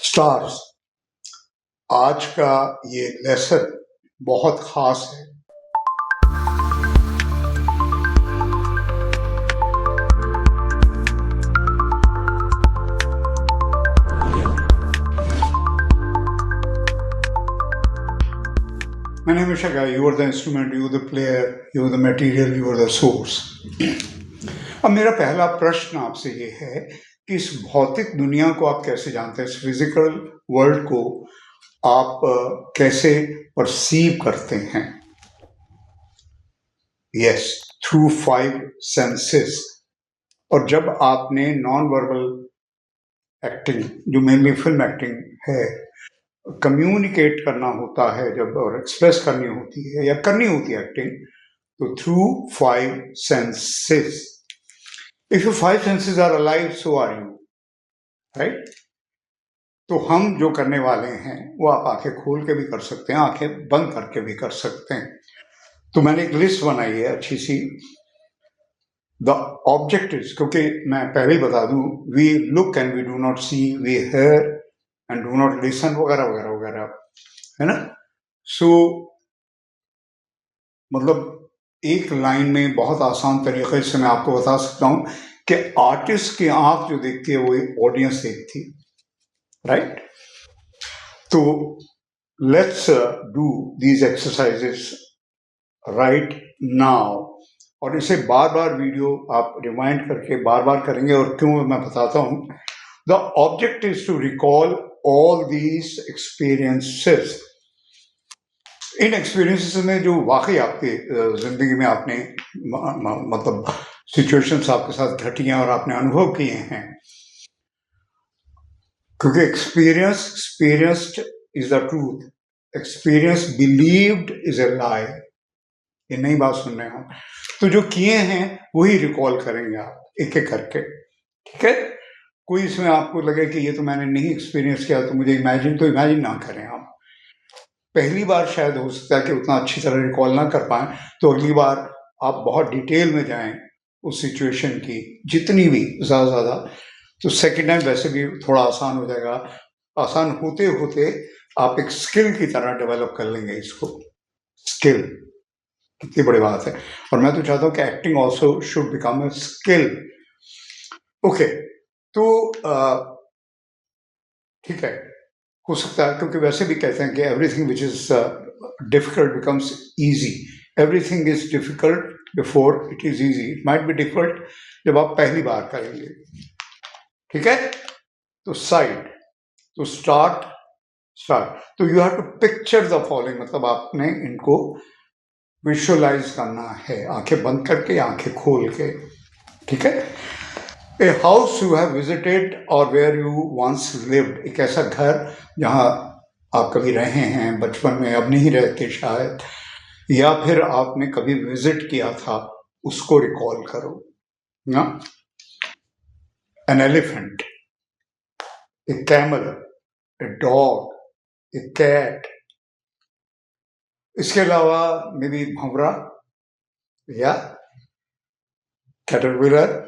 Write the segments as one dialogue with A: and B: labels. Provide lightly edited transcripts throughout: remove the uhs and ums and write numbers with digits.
A: Stars, आज का ये लेसन बहुत खास है। मैंने हमेशा कहा, you are the instrument, you the player, you the material, you are the source. अब मेरा पहला प्रश्न आपसे ये है कि इस भौतिक दुनिया को आप कैसे जानते हैं, इस फिजिकल वर्ल्ड को आप कैसे परसीव करते हैं? Yes, through 5 senses. और जब आपने नॉन वर्बल एक्टिंग, जो मेनली फिल्म एक्टिंग है, कम्युनिकेट करना होता है जब, और एक्सप्रेस करनी होती है या करनी होती है एक्टिंग, तो through 5 senses. If you 5 senses are alive, so are you, right? तो हम जो करने वाले हैं वो आप आंखें खोल के भी कर सकते हैं, आंखें बंद करके भी कर सकते हैं। तो मैंने एक लिस्ट बनाई है अच्छी सी। द ऑब्जेक्टिव्स, क्योंकि मैं पहले ही बता दूं, we look and we do not see, we hear and do not listen, वगैरह वगैरह वगैरह, है ना? सो मतलब एक लाइन में बहुत आसान तरीके से मैं आपको बता सकता हूं कि आर्टिस्ट की आंख जो देखती है वो एक ऑडियंस देखती है, राइट? तो let's do these exercises right now. और इसे बार बार वीडियो आप रिवाइंड करके बार बार करेंगे, और क्यों मैं बताता हूं। The object is to recall all these experiences. इन एक्सपीरियंसेस में जो वाकई आपके जिंदगी में आपने मतलब सिचुएशंस आपके साथ घटी हैं और आपने अनुभव किए हैं, क्योंकि experienced is the truth, experience believed is a lie. ये नई बात सुन रहे हैं आप। तो जो किए हैं वही रिकॉल करेंगे आप एक एक करके, ठीक है? कोई इसमें आपको लगे कि ये तो मैंने नहीं एक्सपीरियंस किया तो मुझे इमेजिन, तो इमेजिन ना करें आप। पहली बार शायद हो सकता है कि उतना अच्छी तरह रिकॉल ना कर पाए, तो अगली बार आप बहुत डिटेल में जाएं उस सिचुएशन की, जितनी भी ज़्यादा, तो सेकेंड टाइम वैसे भी थोड़ा आसान हो जाएगा। आसान होते होते आप एक स्किल की तरह डेवलप कर लेंगे इसको। स्किल कितनी बड़ी बात है। और मैं तो चाहता हूं कि acting also should become a skill. Okay, तो ठीक है, हो सकता है, क्योंकि वैसे भी कहते हैं कि everything which is difficult becomes easy. Everything is difficult before it is easy. It might be difficult जब आप पहली बार करेंगे, ठीक है? तो साइड, तो स्टार्ट, तो you have to picture the following, मतलब आपने इनको विजुअलाइज करना है, आंखें बंद करके या आंखें खोल के, ठीक है? A house you have visited और वेयर यू वंस लिव्ड, एक ऐसा घर जहां आप कभी रहे हैं बचपन में, अब नहीं रहते शायद, या फिर आपने कभी विजिट किया था, उसको रिकॉल करो ना। An elephant, a camel, a dog, a cat, इसके अलावा मे बी भंवरा या कैटरपिलर,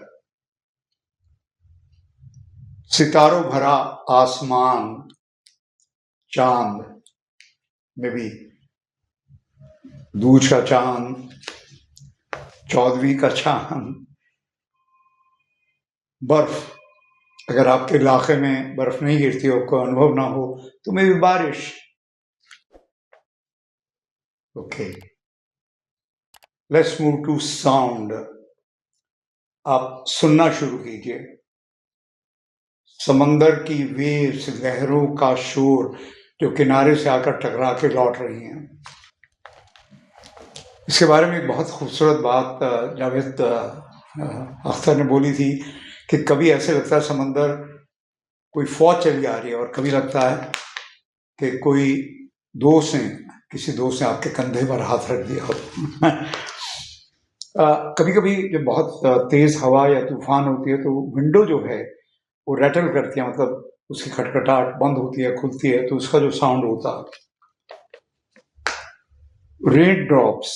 A: सितारों भरा आसमान, चांद, में भी दूज का चांद, 14वीं का चांद, बर्फ, अगर आपके इलाके में बर्फ नहीं गिरती हो, कोई अनुभव ना हो, तो मे भी बारिश। Okay, let's move to sound. आप सुनना शुरू कीजिए, समंदर की वेव्स, लहरों का शोर जो किनारे से आकर टकरा के लौट रही हैं। इसके बारे में एक बहुत खूबसूरत बात जावेद अख्तर ने बोली थी कि कभी ऐसे लगता है समंदर कोई फौज चली आ रही है, और कभी लगता है कि कोई दोस्त ने, किसी दोस्त ने आपके कंधे पर हाथ रख दिया हो। कभी कभी जब बहुत तेज हवा या तूफान होती है तो विंडो जो है वो रैटल करती है, मतलब उसकी खटखटाहट बंद होती है, खुलती है, तो उसका जो साउंड होता है। रेन ड्रॉप्स,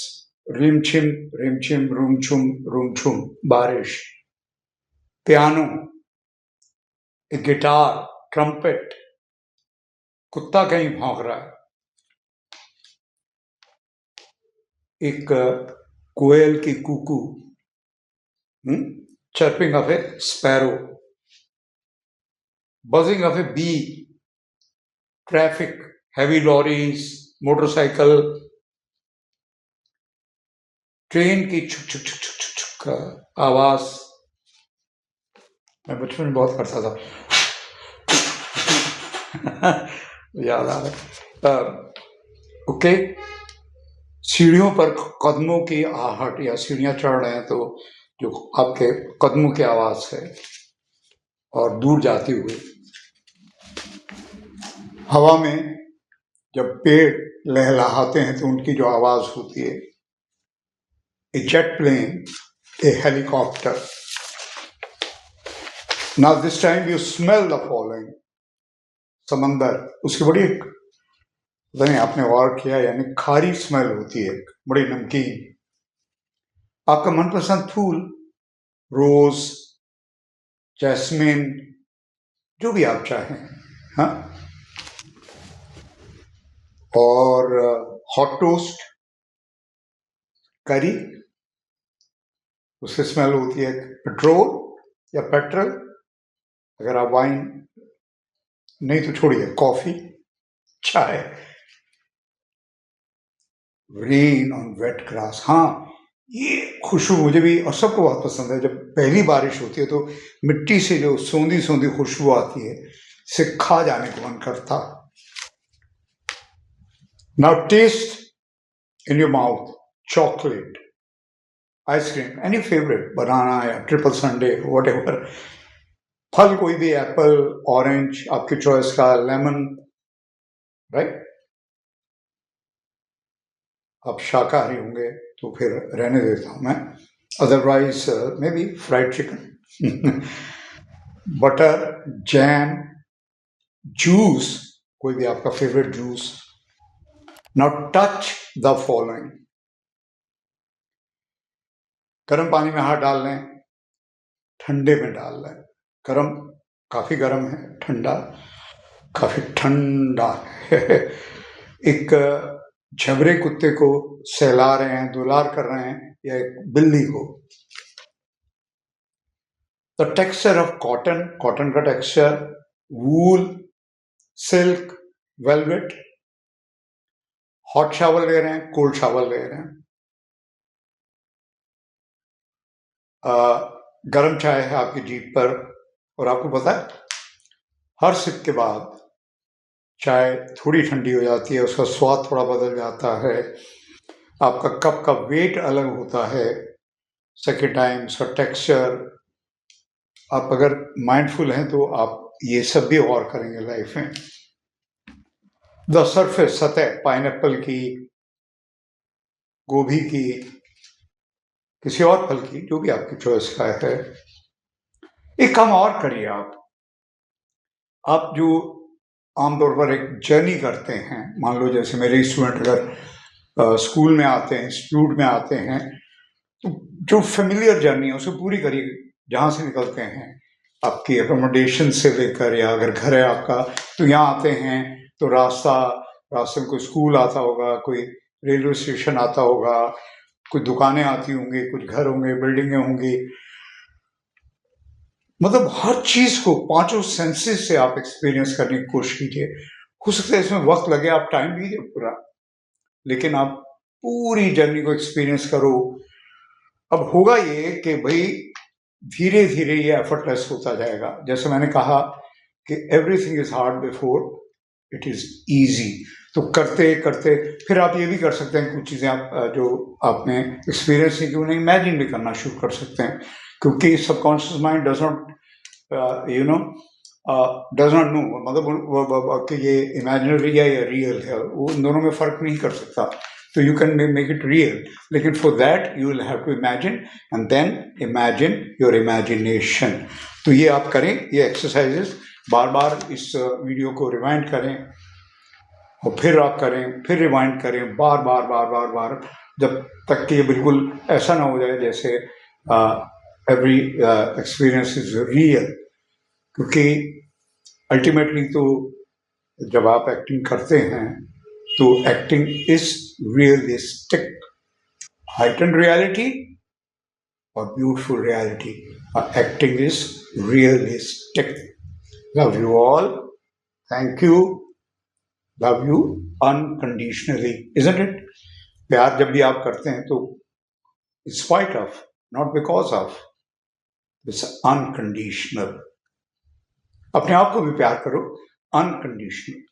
A: रिमझिम रिमझिम, रूमझुम रूमझुम, बारिश। पियानो, गिटार, ट्रम्पेट, कुत्ता कहीं भौंक रहा है, एक कोयल की कूकू, chirping of a sparrow, buzzing of a bee, traffic, heavy lorries, motorcycle, train की छुक छुक छुक छुक छुक छुक का आवाज। मैं बचपन में बहुत करता था। याद आ रहा है। ओके, सीढ़ियों पर कदमों की आहट, या सीढ़ियां चढ़ रहे हैं तो जो आपके कदमों की आवाज है, और दूर जाती हुई हवा में जब पेड़ लहलहाते हैं तो उनकी जो आवाज होती है, a jet plane, a helicopter. Now this time you smell the following, समंदर, उसकी बड़ी एक, नहीं आपने गौर किया, यानी खारी स्मेल होती है, बड़ी नमकीन। आपका मनपसंद फूल, रोज, जैस्मिन, जो भी आप चाहें, हाँ। और हॉट टोस्ट, करी, उसकी स्मेल होती है। पेट्रोल या पेट्रोल, अगर आप वाइन नहीं तो छोड़िए, कॉफी, चाय, रेन ऑन वेट ग्रास। हाँ, ये खुशबू मुझे भी और सबको बहुत पसंद है। जब पहली बारिश होती है तो मिट्टी से जो सोंधी सोंधी खुशबू आती है, इसे खा जाने को मन करता। Now taste in your mouth, chocolate, ice cream, any favourite, banana या ट्रिपल संडे, वट एवर। फल कोई भी, एप्पल, ऑरेंज, आपकी चॉइस का, लेमन, राइट। आप शाकाहारी होंगे तो फिर रहने देता हूं मैं, otherwise may be fried chicken, butter, jam, juice, कोई भी आपका favourite juice. Now touch the following, गर्म पानी में हाथ डाल लें, ठंडे में डाल लें। गर्म, काफी गर्म है, ठंडा, काफी ठंडा है। एक झबरे कुत्ते को सहला रहे हैं, दुलार कर रहे हैं, या एक बिल्ली को। The texture of cotton, cotton का टेक्सचर, वूल, सिल्क, वेलवेट। हॉट शावर ले रहे हैं, कोल्ड शावर ले रहे हैं। गर्म चाय है आपकी जीभ पर, और आपको पता है हर सिप के बाद चाय थोड़ी ठंडी हो जाती है, उसका स्वाद थोड़ा बदल जाता है, आपका कप का वेट अलग होता है सेकेंड टाइम, उसका टेक्सचर। आप अगर माइंडफुल हैं तो आप ये सब भी गौर करेंगे लाइफ में। द सरफेस, सतह, पाइनएप्पल की, गोभी की, किसी और फल की, जो भी आपकी चॉइस का है। एक काम और करिए, आप जो आमतौर पर एक जर्नी करते हैं, मान लो जैसे मेरे स्टूडेंट अगर स्कूल में आते हैं, इंस्टीट्यूट में आते हैं, तो जो फेमिलियर जर्नी है उसे पूरी करिए। जहाँ से निकलते हैं, आपकी एकोमोडेशन से लेकर, या अगर घर है आपका तो यहाँ आते हैं तो रास्ते में कोई स्कूल आता होगा, कोई रेलवे स्टेशन आता होगा, कुछ दुकानें आती होंगी, कुछ घर होंगे, बिल्डिंगें होंगी। मतलब हर चीज को पांचों सेंसेस से आप एक्सपीरियंस करने की कोशिश कीजिए। हो सकता है इसमें वक्त लगे, आप टाइम लीजिए पूरा, लेकिन आप पूरी जर्नी को एक्सपीरियंस करो। अब होगा ये कि भाई धीरे धीरे ये एफर्टलेस होता जाएगा। जैसे मैंने कहा कि everything is hard before it is easy. तो करते करते फिर आप ये भी कर सकते हैं, कुछ चीजें आप जो आपने एक्सपीरियंस की उन्हें इमेजिन भी करना शुरू कर सकते हैं, क्योंकि subconscious mind does not does not know, मतलब कि ये इमेजिनरी है या रियल है, वो इन दोनों में फर्क नहीं कर सकता। तो you can make it real, लेकिन for that you will have to imagine, and then imagine your imagination. तो ये आप करें, ये एक्सरसाइजेस बार बार इस वीडियो को रिवाइंड करें, और फिर आप करें, फिर रिवाइंड करें, बार बार बार बार बार, जब तक कि ये बिल्कुल ऐसा ना हो जाए जैसे एवरी एक्सपीरियंस इज रियल। क्योंकि अल्टीमेटली तो जब आप एक्टिंग करते हैं तो acting is realistic, heightened reality or beautiful reality. Acting is realistic. Love you all. Thank you. Love you unconditionally, isn't it? प्यार जब भी आप करते हैं तो in spite of, not because of, it's unconditional. अपने आप को भी प्यार करो unconditional.